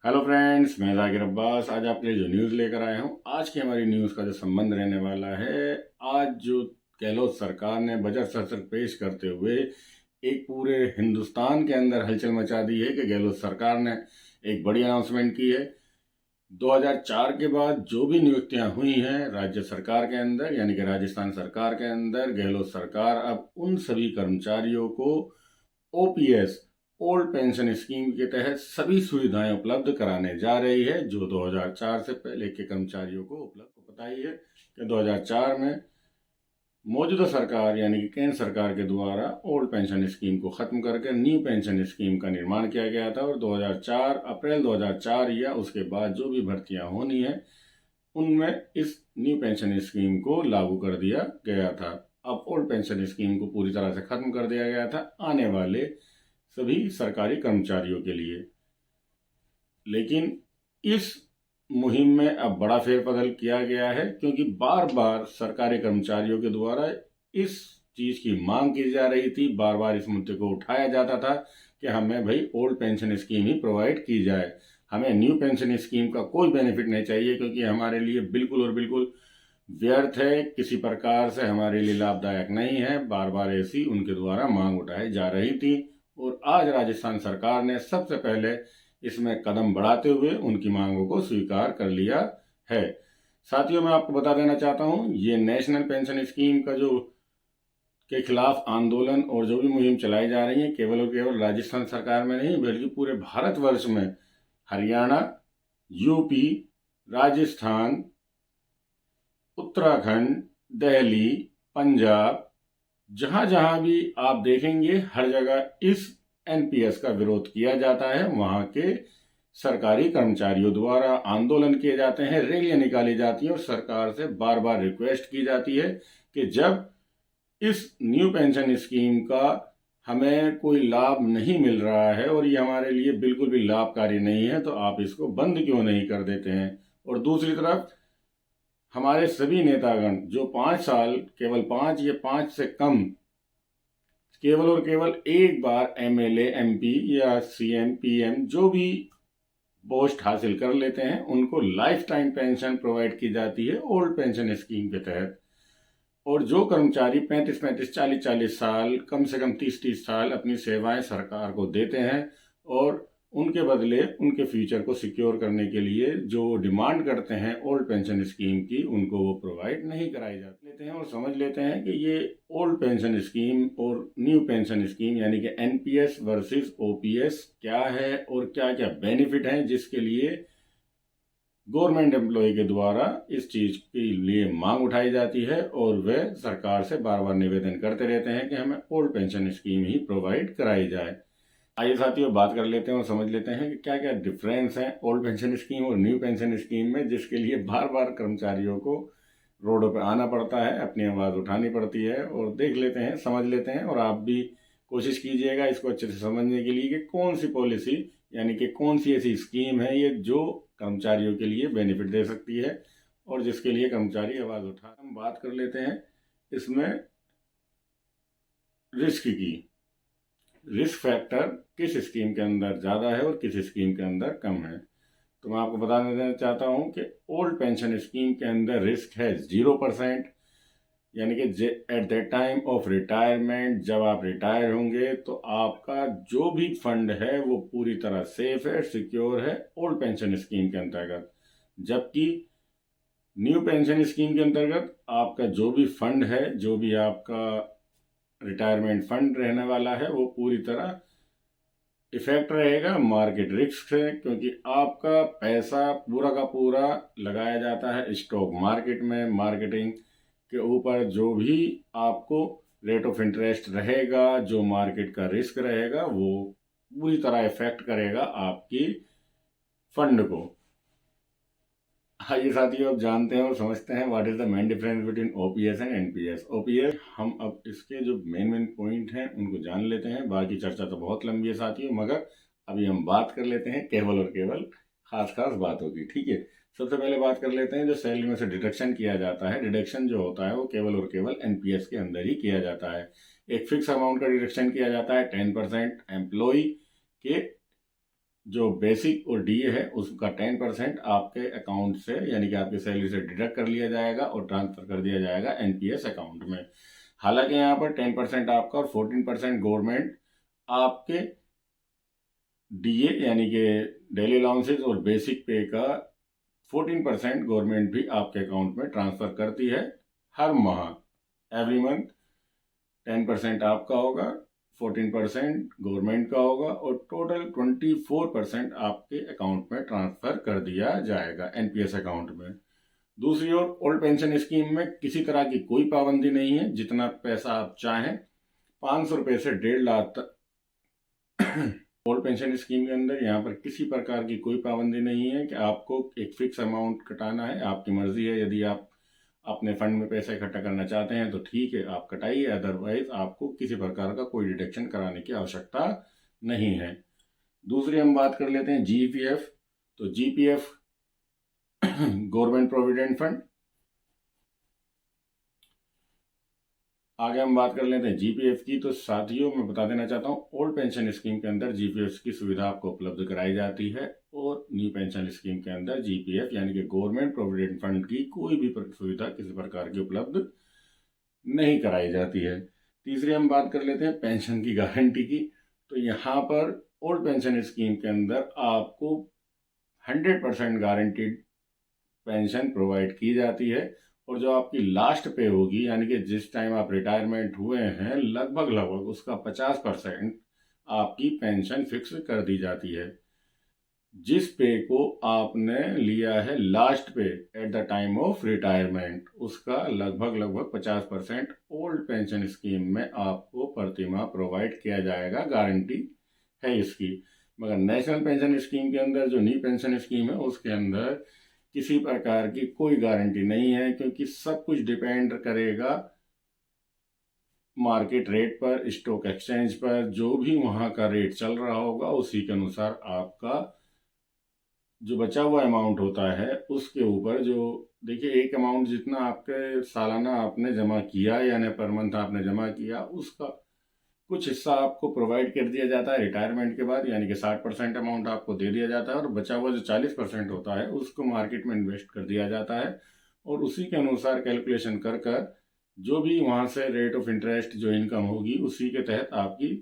Hello friends, मैं जाकिर अब्बास आज आपके लिए जो न्यूज़ लेकर आया हूँ। आज की हमारी न्यूज़ का जो संबंध रहने वाला है, आज जो गहलोत सरकार ने बजट सत्र पेश करते हुए एक पूरे हिंदुस्तान के अंदर हलचल मचा दी है कि गहलोत सरकार ने एक बड़ी अनाउंसमेंट की है। 2004 के बाद जो भी नियुक्तियां हुई हैं राज्य सरकार के अंदर, यानी कि राजस्थान सरकार के अंदर, गहलोत सरकार अब उन सभी कर्मचारियों को ओपीएस ओल्ड पेंशन स्कीम के तहत सभी सुविधाएं उपलब्ध कराने जा रही है, जो 2004 से पहले के कर्मचारियों को उपलब्ध। पता ही है कि 2004 में मौजूदा सरकार यानी कि केंद्र सरकार के द्वारा ओल्ड पेंशन स्कीम को खत्म करके न्यू पेंशन स्कीम का निर्माण किया गया था और 2004 अप्रैल 2004 या उसके बाद जो भी भर्तियां होनी है उनमें इस न्यू पेंशन स्कीम को लागू कर दिया गया था। अब ओल्ड पेंशन स्कीम को पूरी तरह से खत्म कर दिया गया था आने वाले सभी सरकारी कर्मचारियों के लिए। लेकिन इस मुहिम में अब बड़ा फेरबदल किया गया है, क्योंकि बार बार सरकारी कर्मचारियों के द्वारा इस चीज की मांग की जा रही थी, बार बार इस मुद्दे को उठाया जाता था कि हमें भाई ओल्ड पेंशन स्कीम ही प्रोवाइड की जाए, हमें न्यू पेंशन स्कीम का कोई बेनिफिट नहीं चाहिए, क्योंकि हमारे लिए बिल्कुल और बिल्कुल व्यर्थ है, किसी प्रकार से हमारे लिए लाभदायक नहीं है। बार बार ऐसी उनके द्वारा मांग उठाई जा रही थी और आज राजस्थान सरकार ने सबसे पहले इसमें कदम बढ़ाते हुए उनकी मांगों को स्वीकार कर लिया है। साथियों, मैं आपको बता देना चाहता हूं, ये नेशनल पेंशन स्कीम का जो के खिलाफ आंदोलन और जो भी मुहिम चलाई जा रही है, केवल और केवल राजस्थान सरकार में नहीं बल्कि पूरे भारतवर्ष में हरियाणा, यूपी, राजस्थान, उत्तराखंड, दिल्ली, पंजाब, जहां जहां भी आप देखेंगे हर जगह इस एनपीएस का विरोध किया जाता है। वहां के सरकारी कर्मचारियों द्वारा आंदोलन किए जाते हैं, रैलियां निकाली जाती हैं और सरकार से बार बार रिक्वेस्ट की जाती है कि जब इस न्यू पेंशन स्कीम का हमें कोई लाभ नहीं मिल रहा है और ये हमारे लिए बिल्कुल भी लाभकारी नहीं है, तो आप इसको बंद क्यों नहीं कर देते हैं। और दूसरी तरफ हमारे सभी नेतागण जो 5 साल, केवल 5 या 5 से कम, केवल और केवल एक बार एमएलए, एमपी या सीएम, पीएम जो भी पोस्ट हासिल कर लेते हैं, उनको लाइफ टाइम पेंशन प्रोवाइड की जाती है ओल्ड पेंशन स्कीम के तहत। और जो कर्मचारी 35-35, 40-40 साल, कम से कम 30-30 साल अपनी सेवाएं सरकार को देते हैं और उनके बदले उनके फ्यूचर को सिक्योर करने के लिए जो डिमांड करते हैं ओल्ड पेंशन स्कीम की, उनको वो प्रोवाइड नहीं कराई जाती। लेते हैं और समझ लेते हैं कि ये ओल्ड पेंशन स्कीम और न्यू पेंशन स्कीम यानी कि एनपीएस वर्सेस ओपीएस क्या है और क्या क्या बेनिफिट हैं, जिसके लिए गवर्नमेंट एम्प्लॉय के द्वारा इस चीज के लिए मांग उठाई जाती है और वे सरकार से बार बार निवेदन करते रहते हैं कि हमें ओल्ड पेंशन स्कीम ही प्रोवाइड कराई जाए। आइए साथियों, बात कर लेते हैं और समझ लेते हैं कि क्या क्या डिफरेंस है ओल्ड पेंशन स्कीम और न्यू पेंशन स्कीम में, जिसके लिए बार बार कर्मचारियों को रोडों पर आना पड़ता है, अपनी आवाज़ उठानी पड़ती है। और देख लेते हैं, समझ लेते हैं और आप भी कोशिश कीजिएगा इसको अच्छे से समझने के लिए कि कौन सी पॉलिसी यानी कि कौन सी ऐसी स्कीम है ये जो कर्मचारियों के लिए बेनिफिट दे सकती है और जिसके लिए कर्मचारी आवाज़ उठा। हम बात कर लेते हैं इसमें रिस्क की। रिस्क फैक्टर किस स्कीम के अंदर ज़्यादा है और किस स्कीम के अंदर कम है, तो मैं आपको बता देना चाहता हूं कि ओल्ड पेंशन स्कीम के अंदर रिस्क है 0%, यानी कि at the time of retirement, जब आप रिटायर होंगे तो आपका जो भी फंड है वो पूरी तरह सेफ है, सिक्योर है ओल्ड पेंशन स्कीम के अंतर्गत। जबकि न्यू पेंशन स्कीम के अंतर्गत आपका जो भी फंड है, जो भी आपका रिटायरमेंट फंड रहने वाला है, वो पूरी तरह इफेक्ट रहेगा मार्केट रिस्क से, क्योंकि आपका पैसा पूरा का पूरा लगाया जाता है स्टॉक मार्केट में। मार्केटिंग के ऊपर जो भी आपको रेट ऑफ इंटरेस्ट रहेगा, जो मार्केट का रिस्क रहेगा, वो पूरी तरह इफेक्ट करेगा आपकी फंड को। आइए साथियों, अब जानते हैं और समझते हैं what is the main difference between OPS and NPS. OPS, हम अब इसके जो मेन पॉइंट हैं उनको जान लेते हैं। बाकी चर्चा तो बहुत लंबी है साथियों, मगर अभी हम बात कर लेते हैं केवल और केवल खास खास बातों की। ठीक है, सबसे पहले बात कर लेते हैं जो सैलरी में से डिडक्शन किया जाता है। डिडक्शन जो होता है वो केवल और केवल एनपीएस के अंदर ही किया जाता है। एक फिक्स अमाउंट का डिडक्शन किया जाता है 10% एम्प्लॉय के जो बेसिक और डीए है उसका 10% आपके अकाउंट से यानी कि आपकी सैलरी से डिडक्ट कर लिया जाएगा और ट्रांसफ़र कर दिया जाएगा एनपीएस अकाउंट में। हालांकि यहाँ पर 10% आपका और 14% गवर्नमेंट आपके डीए यानी कि डेली अलाउंसेस और बेसिक पे का 14% गवर्नमेंट भी आपके अकाउंट में ट्रांसफ़र करती है हर माह। एवरी मंथ 10% आपका होगा, 14% गवर्नमेंट का होगा और टोटल 24% आपके अकाउंट में ट्रांसफ़र कर दिया जाएगा एनपीएस अकाउंट में। दूसरी ओर ओल्ड पेंशन स्कीम में किसी तरह की कोई पाबंदी नहीं है, जितना पैसा आप चाहें 500 रुपये से 1.5 लाख तक ओल्ड पेंशन स्कीम के अंदर यहाँ पर किसी प्रकार की कोई पाबंदी नहीं है कि आपको एक फिक्स अमाउंट कटाना है। आपकी मर्जी है, यदि आप अपने फंड में पैसा इकट्ठा करना चाहते हैं तो ठीक है, आप कटाइए, अदरवाइज आपको किसी प्रकार का कोई डिडक्शन कराने की आवश्यकता नहीं है। दूसरी हम बात कर लेते हैं जीपीएफ। तो जीपीएफ गवर्नमेंट प्रोविडेंट फंड। आगे हम बात कर लेते हैं जीपीएफ की। तो साथियों मैं बता देना चाहता हूँ, ओल्ड पेंशन स्कीम के अंदर जीपीएफ की सुविधा आपको उपलब्ध कराई जाती है और न्यू पेंशन स्कीम के अंदर जीपीएफ यानी कि गवर्नमेंट प्रोविडेंट फंड की कोई भी सुविधा किसी प्रकार की उपलब्ध नहीं कराई जाती है। तीसरी हम बात कर लेते हैं पेंशन की गारंटी की। तो यहाँ पर ओल्ड पेंशन स्कीम के अंदर आपको 100% गारंटीड पेंशन प्रोवाइड की जाती है और जो आपकी लास्ट पे होगी यानी कि जिस टाइम आप रिटायरमेंट हुए हैं लगभग उसका 50% आपकी पेंशन फिक्स कर दी जाती है। जिस पे को आपने लिया है लास्ट पे at the time of retirement, उसका लगभग 50% ओल्ड पेंशन स्कीम में आपको प्रतिमाह प्रोवाइड किया जाएगा, गारंटी है इसकी। मगर नेशनल पेंशन स्कीम के अंदर जो न्यू पेंशन स्कीम है उसके अंदर किसी प्रकार की कोई गारंटी नहीं है, क्योंकि सब कुछ डिपेंड करेगा मार्केट रेट पर, स्टॉक एक्सचेंज पर। जो भी वहाँ का रेट चल रहा होगा उसी के अनुसार आपका जो बचा हुआ अमाउंट होता है उसके ऊपर, जो देखिए एक अमाउंट जितना आपके सालाना आपने जमा किया यानी पर मंथ आपने जमा किया, उसका कुछ हिस्सा आपको प्रोवाइड कर दिया जाता है रिटायरमेंट के बाद, यानी कि 60% अमाउंट आपको दे दिया जाता है और बचा हुआ जो 40% होता है उसको मार्केट में इन्वेस्ट कर दिया जाता है और उसी के अनुसार कैलकुलेशन कर कर जो भी वहाँ से रेट ऑफ इंटरेस्ट जो इनकम होगी उसी के तहत आपकी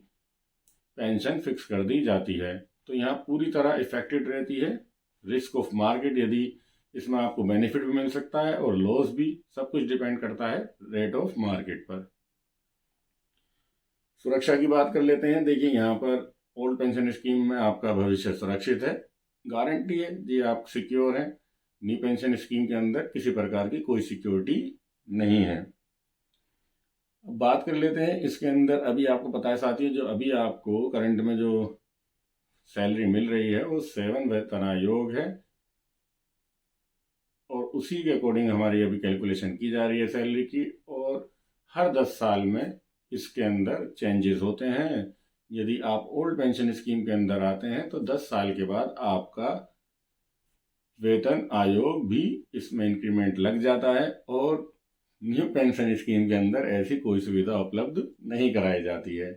पेंशन फिक्स कर दी जाती है। तो यहाँ पूरी तरह इफेक्टेड रहती है रिस्क ऑफ मार्केट, यदि इसमें आपको बेनिफिट भी मिल सकता है और लॉस भी, सब कुछ डिपेंड करता है रेट ऑफ मार्केट पर। सुरक्षा की बात कर लेते हैं। देखिए यहाँ पर ओल्ड पेंशन स्कीम में आपका भविष्य सुरक्षित है, गारंटी है जी, आप सिक्योर हैं। न्यू पेंशन स्कीम के अंदर किसी प्रकार की कोई सिक्योरिटी नहीं है। अब बात कर लेते हैं इसके अंदर, अभी आपको पता है साथियों, जो अभी आपको करंट में जो सैलरी मिल रही है वो 7 वेतन आयोग है और उसी के अकॉर्डिंग हमारी अभी कैलकुलेशन की जा रही है सैलरी की। और हर 10 साल में इसके अंदर चेंजेस होते हैं। यदि आप ओल्ड पेंशन स्कीम के अंदर आते हैं तो 10 साल के बाद आपका वेतन आयोग भी इसमें इंक्रीमेंट लग जाता है और न्यू पेंशन स्कीम के अंदर ऐसी कोई सुविधा उपलब्ध नहीं कराई जाती है।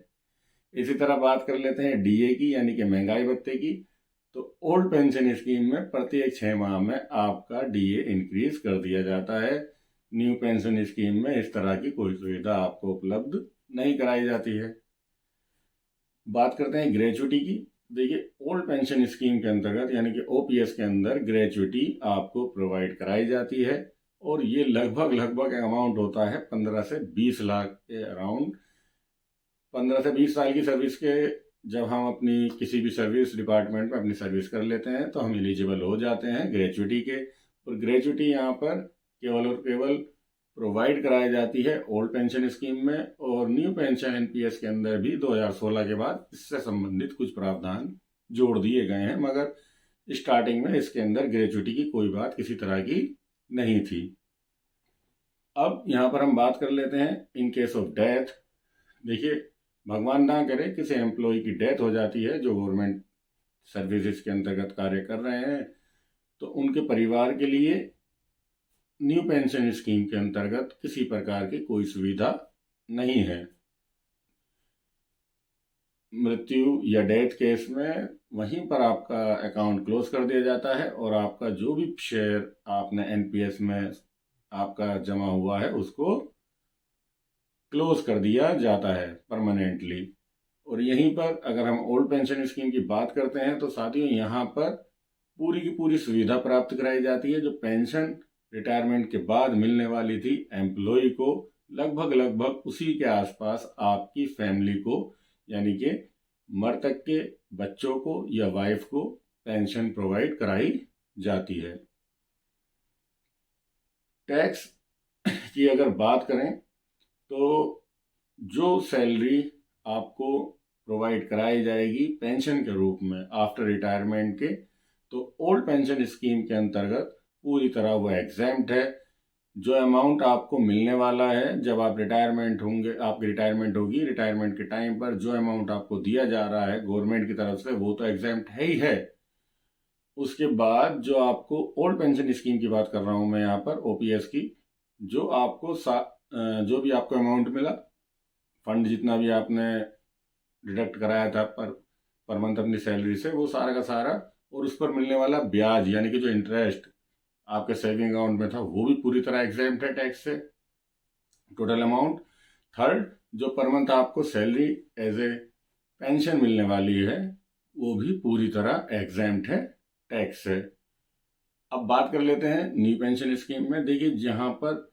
इसी तरह बात कर लेते हैं डीए की यानी कि महंगाई भत्ते की। तो ओल्ड पेंशन स्कीम में प्रत्येक 6 माह में आपका डीए इंक्रीज कर दिया जाता है। न्यू पेंशन स्कीम में इस तरह की कोई सुविधा आपको उपलब्ध नहीं कराई जाती है। बात करते हैं ग्रेचुटी की। देखिए ओल्ड पेंशन स्कीम के अंतर्गत यानी कि ओपीएस के अंदर ग्रेचुटी आपको प्रोवाइड कराई जाती है और ये लगभग अमाउंट होता है 15 से 20 लाख के अराउंड। 15 से 20 साल की सर्विस के जब हम अपनी किसी भी सर्विस डिपार्टमेंट में अपनी सर्विस कर लेते हैं तो हम एलिजिबल हो जाते हैं ग्रेचुटी के। और ग्रेचुटी यहाँ पर केवल और केवल प्रोवाइड कराई जाती है ओल्ड पेंशन स्कीम में, और न्यू पेंशन एनपीएस के अंदर भी 2016 के बाद इससे संबंधित कुछ प्रावधान जोड़ दिए गए हैं, मगर स्टार्टिंग में इसके अंदर ग्रेचुटी की कोई बात किसी तरह की नहीं थी। अब यहाँ पर हम बात कर लेते हैं इन केस ऑफ डेथ। देखिए भगवान ना करे किसी एम्प्लॉय की डेथ हो जाती है जो गवर्नमेंट सर्विसेज के अंतर्गत कार्य कर रहे हैं, तो उनके परिवार के लिए न्यू पेंशन स्कीम के अंतर्गत किसी प्रकार की कोई सुविधा नहीं है। मृत्यु या डेथ केस में वहीं पर आपका अकाउंट क्लोज कर दिया जाता है और आपका जो भी शेयर आपने एनपीएस में आपका जमा हुआ है उसको क्लोज कर दिया जाता है परमानेंटली। और यहीं पर अगर हम ओल्ड पेंशन स्कीम की बात करते हैं तो साथियों यहाँ पर पूरी की पूरी सुविधा प्राप्त कराई जाती है। जो पेंशन रिटायरमेंट के बाद मिलने वाली थी एम्प्लॉय को, लगभग लगभग उसी के आसपास आपकी फैमिली को, यानी कि मृतक के बच्चों को या वाइफ को पेंशन प्रोवाइड कराई जाती है। टैक्स की अगर बात करें तो जो सैलरी आपको प्रोवाइड कराई जाएगी पेंशन के रूप में आफ्टर रिटायरमेंट के, तो ओल्ड पेंशन स्कीम के अंतर्गत पूरी तरह वो एग्जैम्प्ट है। जो अमाउंट आपको मिलने वाला है जब आप रिटायरमेंट होंगे, आपकी रिटायरमेंट होगी, रिटायरमेंट के टाइम पर जो अमाउंट आपको दिया जा रहा है गवर्नमेंट की तरफ से वो तो एग्जैम्प्ट है ही है। उसके बाद जो आपको ओल्ड पेंशन स्कीम की बात कर रहा हूँ मैं यहाँ पर, ओपीएस की, जो आपको जो भी आपको अमाउंट मिला, फंड जितना भी आपने डिडक्ट कराया था पर मंथ अपनी सैलरी से, वो सारा का सारा, और उस पर मिलने वाला ब्याज यानी कि जो इंटरेस्ट आपके सेविंग अकाउंट में था वो भी पूरी तरह एग्जैम्प्ट है टैक्स से, टोटल अमाउंट। थर्ड, जो पर मंथ आपको सैलरी एज ए पेंशन मिलने वाली है वो भी पूरी तरह एग्जैम्प्ट है टैक्स से। अब बात कर लेते हैं न्यू पेंशन स्कीम में। देखिए जहाँ पर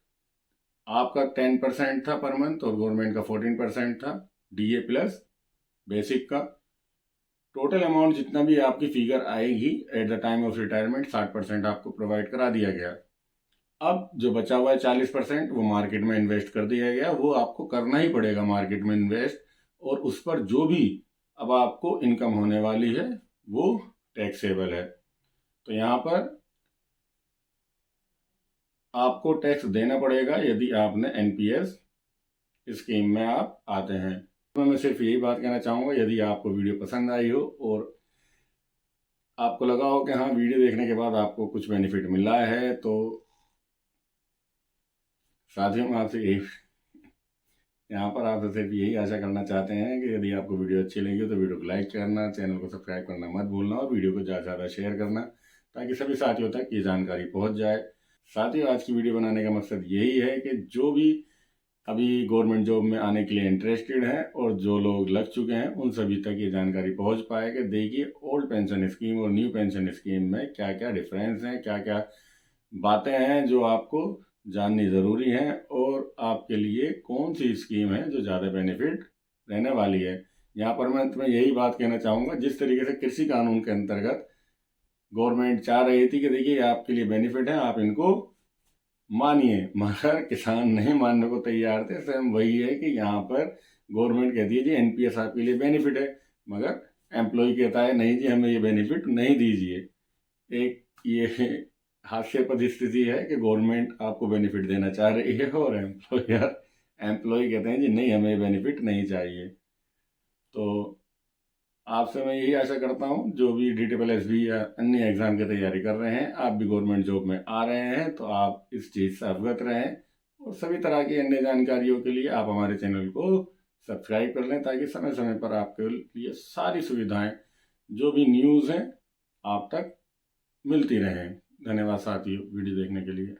आपका 10% था पर मंथ और गवर्नमेंट का 14% था डीए प्लस बेसिक का, टोटल अमाउंट जितना भी आपकी फिगर आएगी at the time of retirement 60% आपको प्रोवाइड करा दिया गया। अब जो बचा हुआ है 40% वो मार्केट में इन्वेस्ट कर दिया गया, वो आपको करना ही पड़ेगा मार्केट में इन्वेस्ट, और उस पर जो भी अब आपको इनकम होने वाली है वो टैक्सेबल है। तो यहाँ पर आपको टैक्स देना पड़ेगा यदि आपने एनपीएस स्कीम में आप आते हैं। तो मैं सिर्फ यही बात कहना चाहूँगा, यदि आपको वीडियो पसंद आई हो और आपको लगा हो कि हाँ वीडियो देखने के बाद आपको कुछ बेनिफिट मिला है, तो साथियों मैं आपसे यही यहाँ पर आपसे सिर्फ यही आशा करना चाहते हैं कि यदि आपको वीडियो अच्छी लगी तो वीडियो को लाइक करना, चैनल को सब्सक्राइब करना मत भूलना और वीडियो को ज़्यादा से ज़्यादा शेयर करना ताकि सभी साथियों तक ये जानकारी पहुँच जाए। साथियों आज की वीडियो बनाने का मकसद यही है कि जो भी अभी गवर्नमेंट जॉब में आने के लिए इंटरेस्टेड हैं और जो लोग लग चुके हैं उन सभी तक ये जानकारी पहुंच पाए कि देखिए ओल्ड पेंशन स्कीम और न्यू पेंशन स्कीम में क्या क्या डिफरेंस हैं, क्या क्या बातें हैं जो आपको जाननी ज़रूरी हैं और आपके लिए कौन सी स्कीम है जो ज़्यादा बेनिफिट रहने वाली है। यहाँ पर मैं यही बात कहना चाहूँगा, जिस तरीके से कृषि कानून के अंतर्गत गवर्नमेंट चाह रही थी कि देखिए आपके लिए बेनिफिट है आप इनको मानिए, मगर किसान नहीं मानने को तैयार थे। सेम वही है कि यहाँ पर गवर्नमेंट कहती है जी एनपीएस आपके लिए बेनिफिट है, मगर एम्प्लॉय कहता है नहीं जी हमें ये बेनिफिट नहीं दीजिए। एक ये हास्यास्पद स्थिति है कि गवर्नमेंट आपको बेनिफिट देना चाह रही है और एम्प्लॉय कहते हैं जी नहीं हमें ये बेनिफिट नहीं चाहिए। तो आपसे मैं यही आशा करता हूँ जो भी DSSB या अन्य एग्ज़ाम की तैयारी कर रहे हैं, आप भी गवर्नमेंट जॉब में आ रहे हैं तो आप इस चीज़ से अवगत रहें और सभी तरह की अन्य जानकारियों के लिए आप हमारे चैनल को सब्सक्राइब कर लें ताकि समय समय पर आपके लिए सारी सुविधाएं जो भी न्यूज़ हैं आप तक मिलती रहें। धन्यवाद साथियों वीडियो देखने के लिए।